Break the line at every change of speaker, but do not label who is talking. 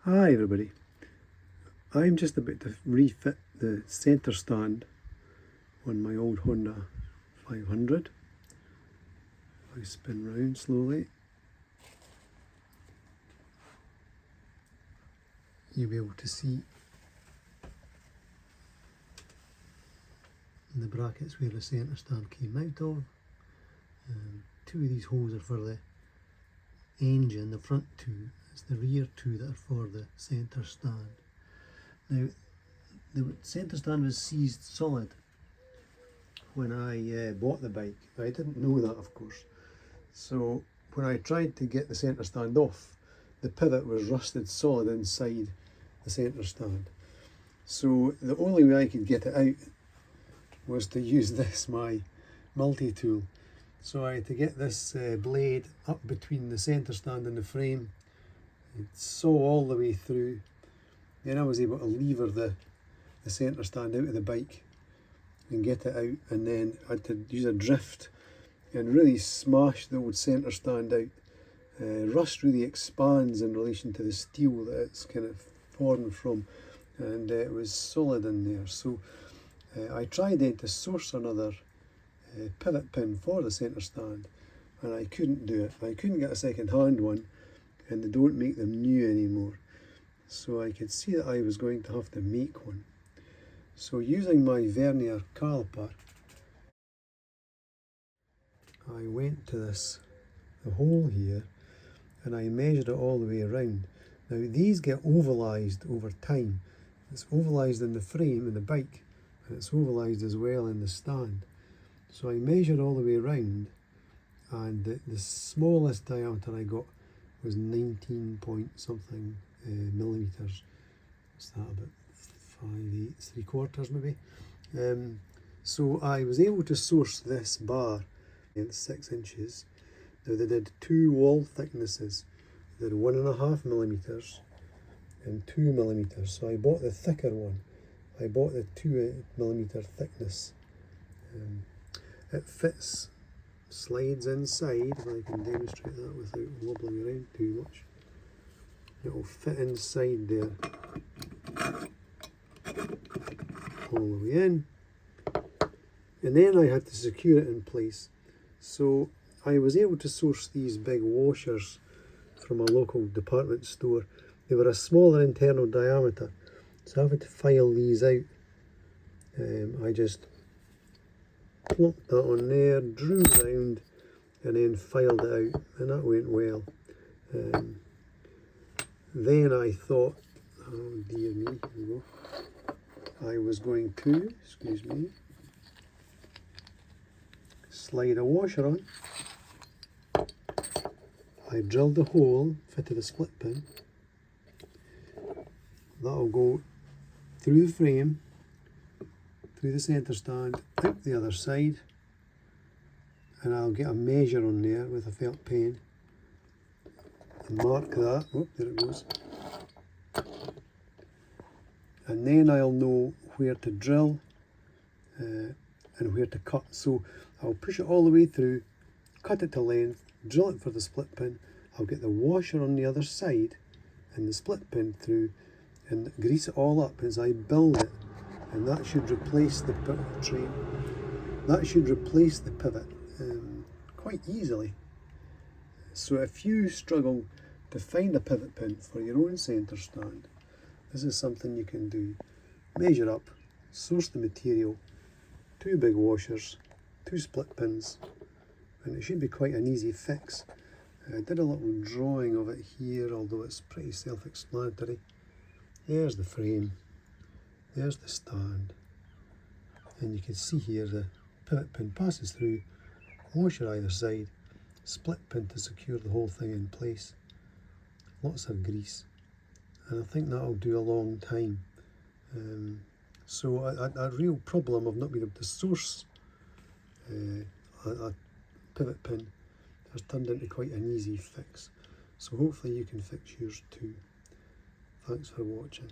Hi everybody, I'm just about to refit the centre stand on my old Honda 500. I spin round slowly. You'll be able to see in the brackets where the centre stand came out of. Two of these holes are for the engine, the front two. It's the rear two that are for the centre stand. Now, the centre stand was seized solid when I bought the bike. I didn't know that, of course. So when I tried to get the centre stand off, the pivot was rusted solid inside the centre stand. So the only way I could get it out was to use this, my multi-tool. So I had to get this blade up between the centre stand and the frame. It saw all the way through. Then I was able to lever the centre stand out of the bike and get it out, and then I had to use a drift and really smash the old centre stand out. Rust really expands in relation to the steel that it's kind of formed from, and it was solid in there. So I tried then to source another pivot pin for the centre stand, and I couldn't do it. I couldn't get a second hand one, and they don't make them new anymore. So I could see that I was going to have to make one. So using my vernier caliper, I went to the hole here, and I measured it all the way around. Now these get ovalised over time. It's ovalised in the frame in the bike, and it's ovalised as well in the stand. So I measured all the way around, and the smallest diameter I got was 19 point something millimetres. What's that, about 5/8, 3/4 maybe? So I was able to source this bar in 6 inches. Now they did two wall thicknesses. They did 1.5 millimetres and 2 millimetres. So I bought the thicker one. I bought the 2 millimetre thickness. It fits, slides inside, if I can demonstrate that without wobbling around too much. It will fit inside there, all the way in. And then I had to secure it in place. So I was able to source these big washers from a local department store. They were a smaller internal diameter, so I had to file these out. I just plopped that on there, drew round, and then filed it out, and that went well. Then I thought, oh dear me, here we go. I was going to, excuse me, slide a washer on. I drilled a hole, fitted a split pin. That'll go through the frame, through the centre stand, out the other side, and I'll get a measure on there with a felt pen and mark that. Oh, there it goes. And then I'll know where to drill and where to cut. So I'll push it all the way through, cut it to length, drill it for the split pin. I'll get the washer on the other side and the split pin through, and grease it all up as I build it, and that should replace the pivot train. That should replace the pivot quite easily. So if you struggle to find a pivot pin for your own centre stand, this is something you can do. Measure up, source the material, 2 big washers, 2 split pins, and it should be quite an easy fix. I did a little drawing of it here, although it's pretty self-explanatory. There's the frame, there's the stand, and you can see here the pivot pin passes through, washer either side, split pin to secure the whole thing in place, lots of grease, and I think that'll do a long time. So a real problem of not being able to source a pivot pin has turned into quite an easy fix. So hopefully you can fix yours too. Thanks for watching.